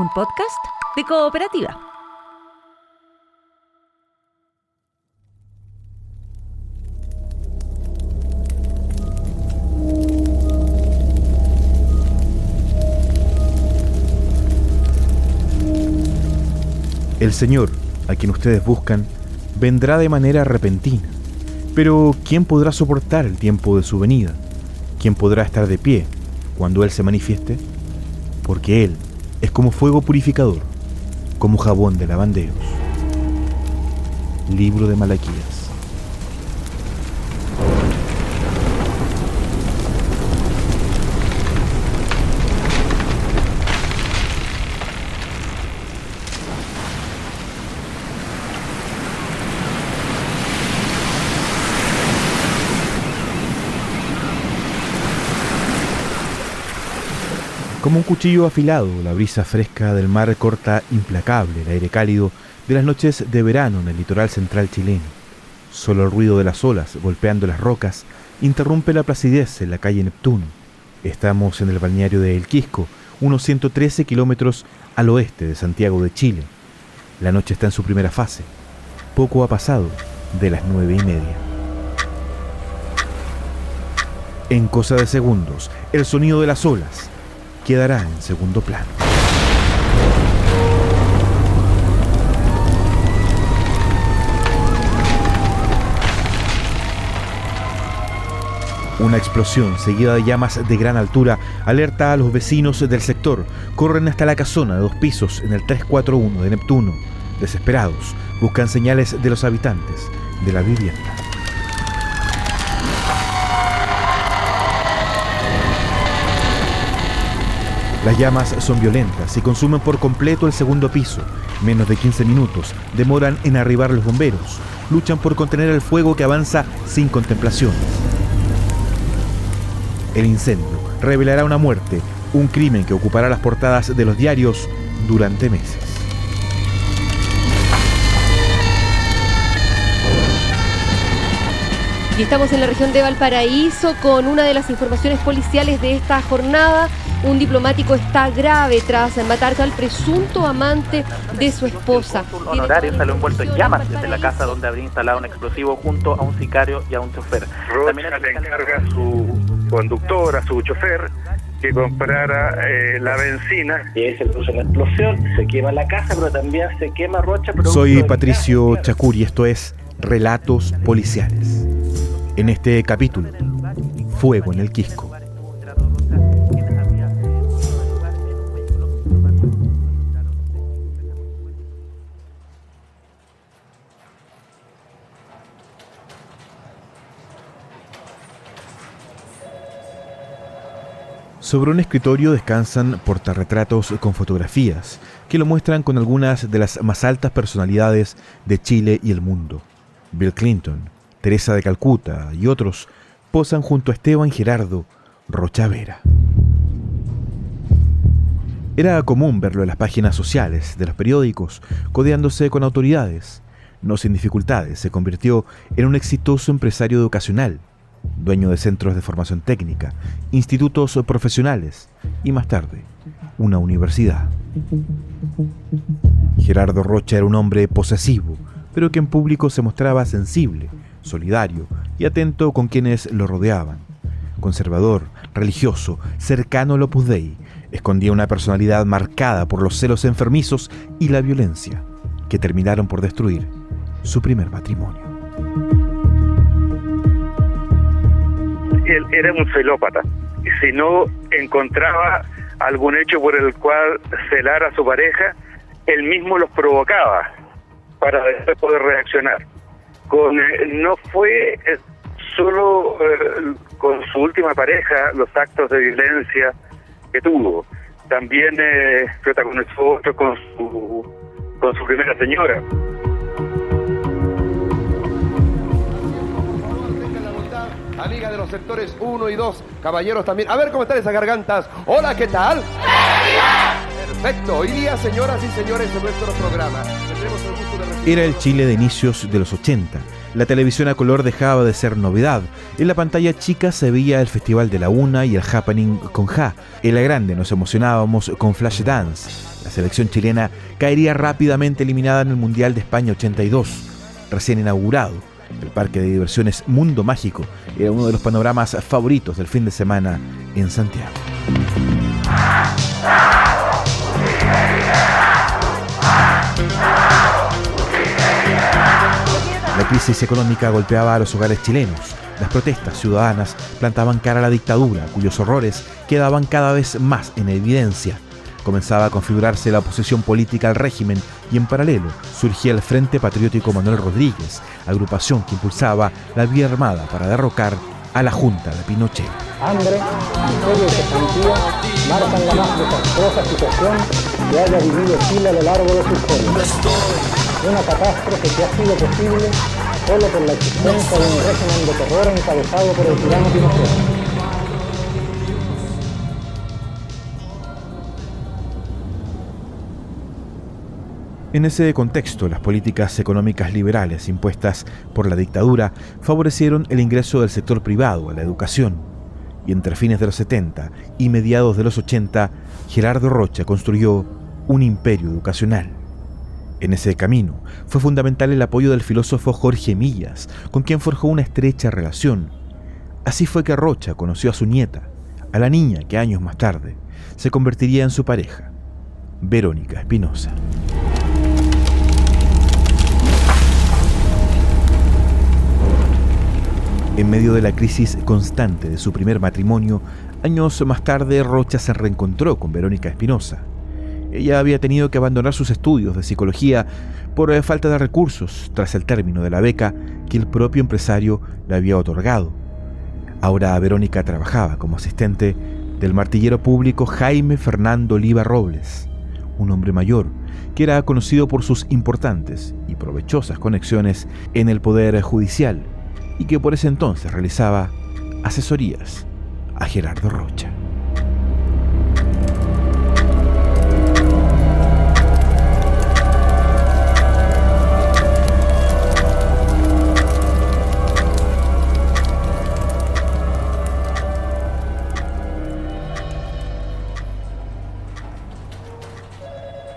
un podcast de Cooperativa. El Señor, a quien ustedes buscan, vendrá de manera repentina. Pero ¿quién podrá soportar el tiempo de su venida? ¿Quién podrá estar de pie cuando Él se manifieste? Porque Él es como fuego purificador, como jabón de lavanderos. Libro de Malaquías. Como un cuchillo afilado, la brisa fresca del mar corta implacable el aire cálido de las noches de verano en el litoral central chileno. Solo el ruido de las olas golpeando las rocas interrumpe la placidez en la calle Neptuno. Estamos en el balneario de El Quisco, unos 113 kilómetros al oeste de Santiago de Chile. La noche está en su primera fase. Poco ha pasado de las 9:30. En cosa de segundos, el sonido de las olas quedará en segundo plano. Una explosión seguida de llamas de gran altura alerta a los vecinos del sector. Corren hasta la casona de 2 pisos en el 341 de Neptuno. Desesperados, buscan señales de los habitantes de la vivienda. Las llamas son violentas y consumen por completo el segundo piso. Menos de 15 minutos demoran en arribar los bomberos. Luchan por contener el fuego que avanza sin contemplaciones. El incendio revelará una muerte, un crimen que ocupará las portadas de los diarios durante meses. Y estamos en la región de Valparaíso con una de las informaciones policiales de esta jornada. Un diplomático está grave tras matar al presunto amante de su esposa. Un honorario salió envuelto en llamas desde la casa donde habría instalado un explosivo junto a un sicario y a un chofer. Rocha le encarga a su conductor, a su chofer, que comprara la benzina. Y ahí se produce una explosión, se quema la casa, pero también se quema Rocha. Soy Patricio Chacuri y esto es Relatos Policiales. En este capítulo, Fuego en el Quisco. Sobre un escritorio descansan portarretratos con fotografías que lo muestran con algunas de las más altas personalidades de Chile y el mundo. Bill Clinton, Teresa de Calcuta y otros posan junto a Esteban Gerardo Rocha Vera. Era común verlo en las páginas sociales de los periódicos, codeándose con autoridades. No sin dificultades, se convirtió en un exitoso empresario educacional, dueño de centros de formación técnica, institutos profesionales y más tarde, una universidad. Gerardo Rocha era un hombre posesivo, pero que en público se mostraba sensible, solidario y atento con quienes lo rodeaban. Conservador, religioso, cercano al Opus Dei, escondía una personalidad marcada por los celos enfermizos y la violencia, que terminaron por destruir su primer matrimonio. Él era un celópata. Si no encontraba algún hecho por el cual celar a su pareja, él mismo los provocaba para después poder reaccionar. No fue solo con su última pareja los actos de violencia que tuvo. También protagonizó otro con su primera señora. Amiga de los sectores 1 y 2, caballeros también. A ver cómo están esas gargantas. Hola, ¿qué tal? Perfecto. Hoy día, señoras y señores, en nuestro programa tendremos el gusto de recibir... Era el Chile de inicios de los 80, La televisión a color dejaba de ser novedad. En la pantalla chica se veía el Festival de la Una y el Happening con Ja. En la grande nos emocionábamos con Flashdance. La selección chilena caería rápidamente eliminada en el Mundial de España 82, recién inaugurado. El parque de diversiones Mundo Mágico era uno de los panoramas favoritos del fin de semana en Santiago. La crisis económica golpeaba a los hogares chilenos. Las protestas ciudadanas plantaban cara a la dictadura, cuyos horrores quedaban cada vez más en evidencia. Comenzaba a configurarse la oposición política al régimen y en paralelo surgía el Frente Patriótico Manuel Rodríguez, agrupación que impulsaba la vía armada para derrocar a la Junta de Pinochet. Hambre, miseria y cesantía marcan la más desastrosa situación que haya vivido Chile a lo largo de su historia. Una catástrofe que ha sido posible solo por la existencia de un régimen de terror encabezado por el tirano Pinochet. En ese contexto, las políticas económicas liberales impuestas por la dictadura favorecieron el ingreso del sector privado a la educación. Y entre fines de los 70 y mediados de los 80, Gerardo Rocha construyó un imperio educacional. En ese camino fue fundamental el apoyo del filósofo Jorge Millas, con quien forjó una estrecha relación. Así fue que Rocha conoció a su nieta, a la niña que años más tarde se convertiría en su pareja, Verónica Espinosa. En medio de la crisis constante de su primer matrimonio, años más tarde Rocha se reencontró con Verónica Espinosa. Ella había tenido que abandonar sus estudios de psicología por falta de recursos tras el término de la beca que el propio empresario le había otorgado. Ahora Verónica trabajaba como asistente del martillero público Jaime Fernando Oliva Robles, un hombre mayor que era conocido por sus importantes y provechosas conexiones en el Poder Judicial y que por ese entonces realizaba asesorías a Gerardo Rocha.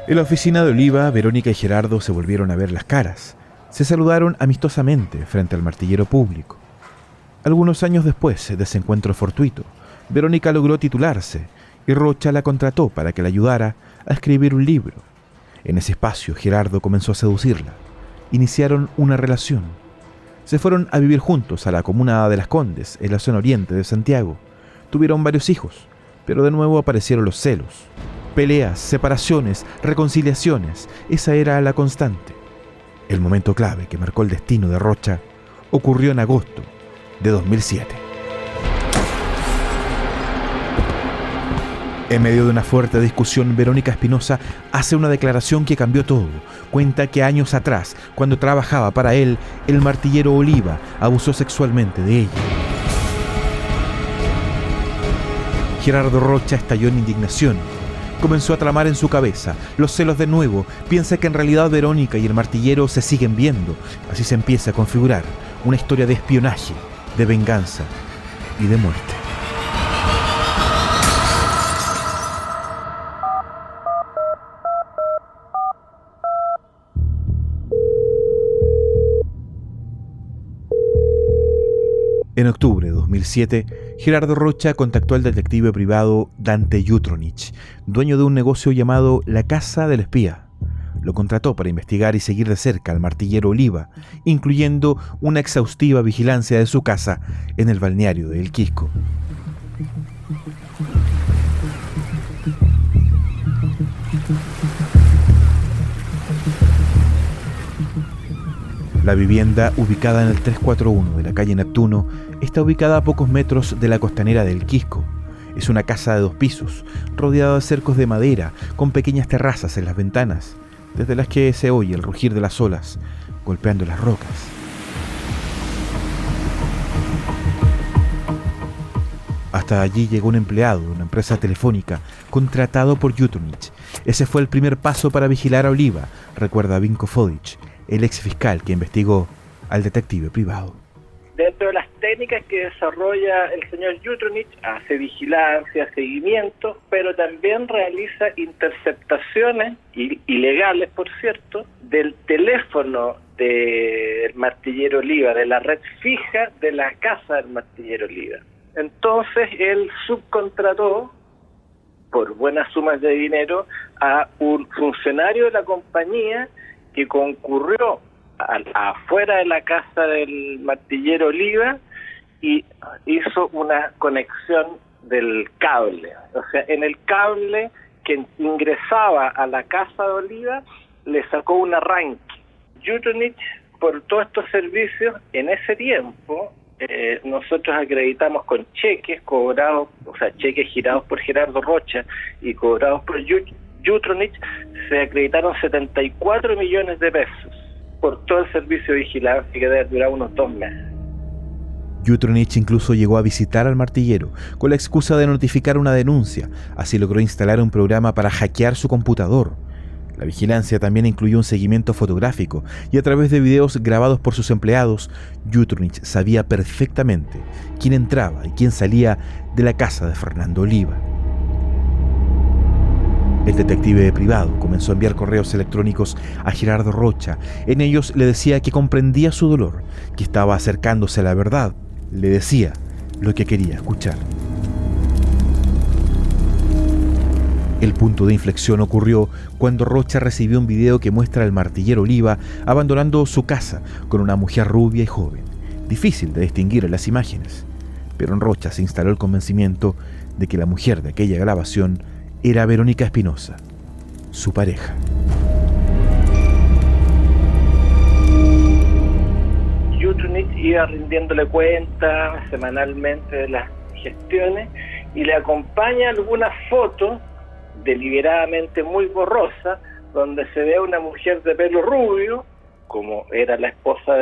En la oficina de Oliva, Verónica y Gerardo se volvieron a ver las caras. Se saludaron amistosamente frente al martillero público. Algunos años después de ese encuentro fortuito, Verónica logró titularse y Rocha la contrató para que la ayudara a escribir un libro. En ese espacio, Gerardo comenzó a seducirla. Iniciaron una relación. Se fueron a vivir juntos a la comuna de Las Condes, en la zona oriente de Santiago. Tuvieron varios hijos, pero de nuevo aparecieron los celos. Peleas, separaciones, reconciliaciones, esa era la constante. El momento clave que marcó el destino de Rocha ocurrió en agosto de 2007. En medio de una fuerte discusión, Verónica Espinosa hace una declaración que cambió todo. Cuenta que años atrás, cuando trabajaba para él, el martillero Oliva abusó sexualmente de ella. Gerardo Rocha estalló en indignación. Comenzó a tramar en su cabeza los celos de nuevo. Piensa que en realidad Verónica y el martillero se siguen viendo. Así se empieza a configurar una historia de espionaje, de venganza y de muerte. En octubre de 2007, Gerardo Rocha contactó al detective privado Dante Jutronich, dueño de un negocio llamado La Casa del Espía. Lo contrató para investigar y seguir de cerca al martillero Oliva, incluyendo una exhaustiva vigilancia de su casa en el balneario de El Quisco. La vivienda, ubicada en el 341 de la calle Neptuno, está ubicada a pocos metros de la costanera del Quisco. Es una casa de 2 pisos, rodeada de cercos de madera, con pequeñas terrazas en las ventanas, desde las que se oye el rugir de las olas golpeando las rocas. Hasta allí llegó un empleado de una empresa telefónica contratado por Jutronich. Ese fue el primer paso para vigilar a Oliva, recuerda Vinko Fodic, el ex fiscal que investigó al detective privado. Dentro de las técnicas que desarrolla el señor Jutronich, hace vigilancia, seguimiento, pero también realiza interceptaciones ilegales, por cierto, del teléfono del Martillero Oliva, de la red fija de la casa del Martillero Oliva. Entonces él subcontrató por buenas sumas de dinero a un funcionario de la compañía que concurrió afuera de la casa del Martillero Oliva y hizo una conexión del cable. O sea, en el cable que ingresaba a la casa de Oliva le sacó un arranque. Jutronich, por todos estos servicios, en ese tiempo, nosotros acreditamos con cheques cobrados, o sea, cheques girados por Gerardo Rocha y cobrados por Jutronich, se acreditaron 74 millones de pesos por todo el servicio de vigilancia que debe durar unos 2 meses. Jutronich incluso llegó a visitar al Martillero con la excusa de notificar una denuncia. Así logró instalar un programa para hackear su computador. La vigilancia también incluyó un seguimiento fotográfico y a través de videos grabados por sus empleados, Jutronich sabía perfectamente quién entraba y quién salía de la casa de Fernando Oliva. El detective privado comenzó a enviar correos electrónicos a Gerardo Rocha. En ellos le decía que comprendía su dolor, que estaba acercándose a la verdad. Le decía lo que quería escuchar. El punto de inflexión ocurrió cuando Rocha recibió un video que muestra al Martillero Oliva abandonando su casa con una mujer rubia y joven. Difícil de distinguir en las imágenes, pero en Rocha se instaló el convencimiento de que la mujer de aquella grabación era Verónica Espinosa, su pareja. Jutronich iba rindiéndole cuenta semanalmente de las gestiones y le acompaña algunas fotos deliberadamente muy borrosa, donde se ve a una mujer de pelo rubio, como era la esposa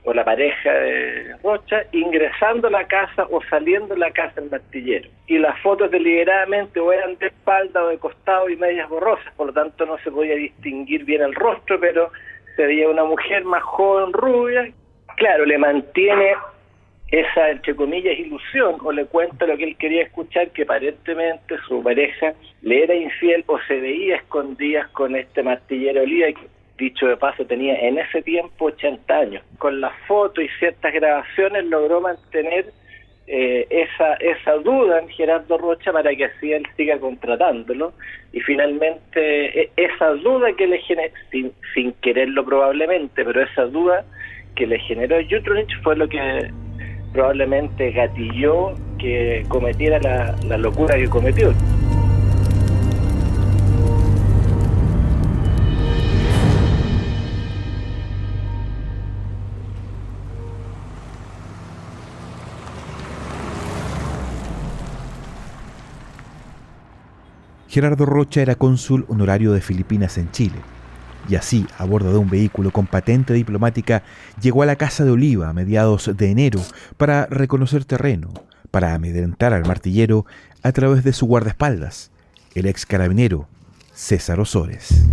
o la pareja de Rocha, ingresando a la casa o saliendo de la casa del Martillero. Y las fotos deliberadamente o eran de espalda o de costado y medias borrosas, por lo tanto no se podía distinguir bien el rostro, pero se veía una mujer más joven, rubia. Claro, le mantiene esa, entre comillas, ilusión, o le cuenta lo que él quería escuchar, que aparentemente su pareja le era infiel o se veía escondidas con este Martillero Oliva, que dicho de paso tenía en ese tiempo 80 años. Con las fotos y ciertas grabaciones logró mantener esa duda en Gerardo Rocha para que así él siga contratándolo, y finalmente esa duda que le generó, sin quererlo probablemente, pero esa duda que le generó Jutronich fue lo que probablemente gatilló que cometiera la locura que cometió. Gerardo Rocha era cónsul honorario de Filipinas en Chile, y así, a bordo de un vehículo con patente diplomática, llegó a la casa de Oliva a mediados de enero para reconocer terreno, para amedrentar al Martillero a través de su guardaespaldas, el ex carabinero César Osores.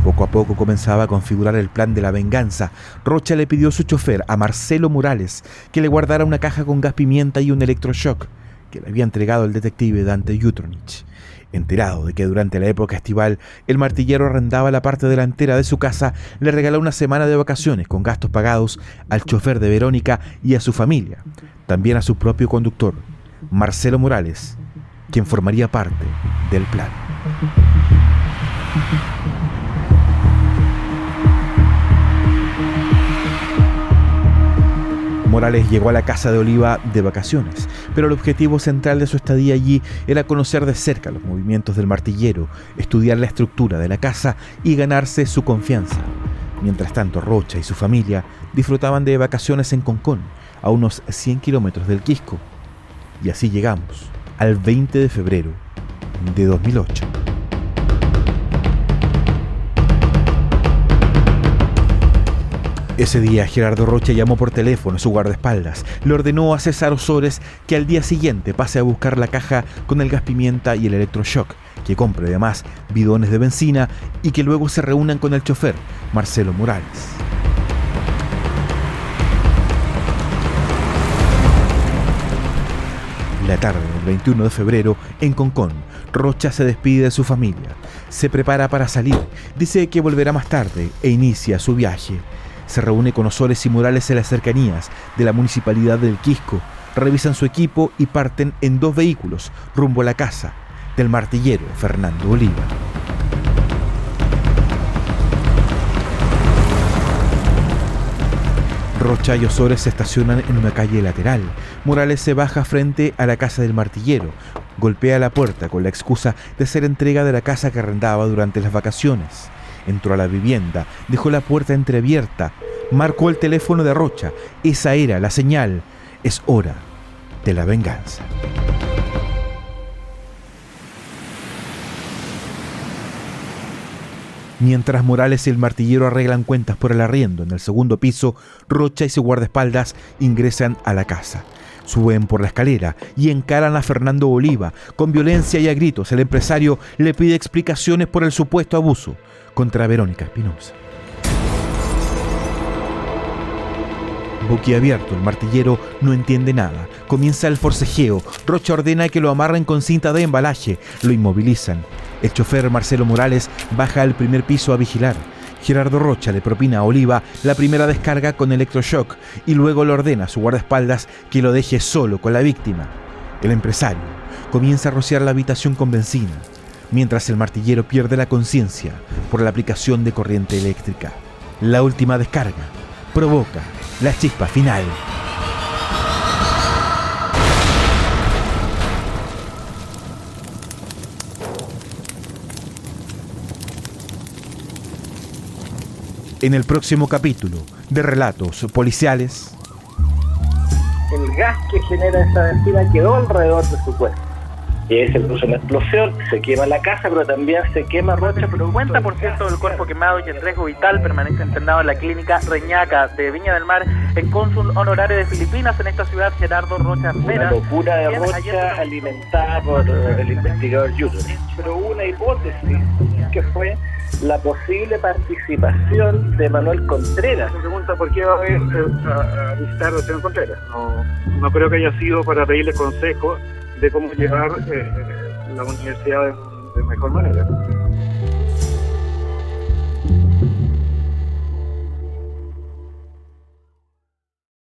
Poco a poco comenzaba a configurar el plan de la venganza. Rocha le pidió a su chofer, a Marcelo Morales, que le guardara una caja con gas pimienta y un electroshock que le había entregado el detective Dante Jutronich. Enterado de que durante la época estival el Martillero arrendaba la parte delantera de su casa, le regaló una semana de vacaciones con gastos pagados al chofer de Verónica y a su familia, también a su propio conductor, Marcelo Morales, quien formaría parte del plan. Morales llegó a la casa de Oliva de vacaciones, pero el objetivo central de su estadía allí era conocer de cerca los movimientos del Martillero, estudiar la estructura de la casa y ganarse su confianza. Mientras tanto, Rocha y su familia disfrutaban de vacaciones en Concón, a unos 100 kilómetros del Quisco. Y así llegamos al 20 de febrero de 2008. Ese día Gerardo Rocha llamó por teléfono a su guardaespaldas. Le ordenó a César Osores que al día siguiente pase a buscar la caja con el gas pimienta y el electroshock, que compre además bidones de benzina y que luego se reúnan con el chofer, Marcelo Morales. La tarde del 21 de febrero, en Concón, Rocha se despide de su familia. Se prepara para salir, dice que volverá más tarde e inicia su viaje. Se reúne con Osores y Morales en las cercanías de la municipalidad del Quisco, revisan su equipo y parten en 2 vehículos rumbo a la casa del martillero Fernando Oliva. Rocha y Osores se estacionan en una calle lateral. Morales se baja frente a la casa del martillero, golpea la puerta con la excusa de hacer entrega de la casa que arrendaba durante las vacaciones. Entró a la vivienda, dejó la puerta entreabierta, marcó el teléfono de Rocha. Esa era la señal. Es hora de la venganza. Mientras Morales y el martillero arreglan cuentas por el arriendo en el segundo piso, Rocha y su guardaespaldas ingresan a la casa. Suben por la escalera y encaran a Fernando Oliva. Con violencia y a gritos, el empresario le pide explicaciones por el supuesto abuso contra Verónica Espinosa. Boquiabierto, el martillero no entiende nada. Comienza el forcejeo. Rocha ordena que lo amarren con cinta de embalaje. Lo inmovilizan. El chofer Marcelo Morales baja al primer piso a vigilar. Gerardo Rocha le propina a Oliva la primera descarga con electroshock y luego le ordena a su guardaespaldas que lo deje solo con la víctima. El empresario comienza a rociar la habitación con benzina, mientras el martillero pierde la conciencia por la aplicación de corriente eléctrica. La última descarga provoca la chispa final. En el próximo capítulo de Relatos Policiales. El gas que genera esa benzina quedó alrededor de su cuerpo. Y ahí se produce una explosión, se quema la casa, pero también se quema Rocha. Pero 50% del cuerpo quemado y en riesgo vital permanece internado en la clínica Reñaca de Viña del Mar. El cónsul honorario de Filipinas en esta ciudad, Gerardo Rocha Una Vera. locura de Rocha alimentada por el investigador Yuto. Pero hubo una hipótesis que fue la posible participación de Manuel Contreras. Me pregunta por qué va a visitar al señor Contreras. No creo que haya sido para pedirle consejo de cómo llevar la universidad de mejor manera.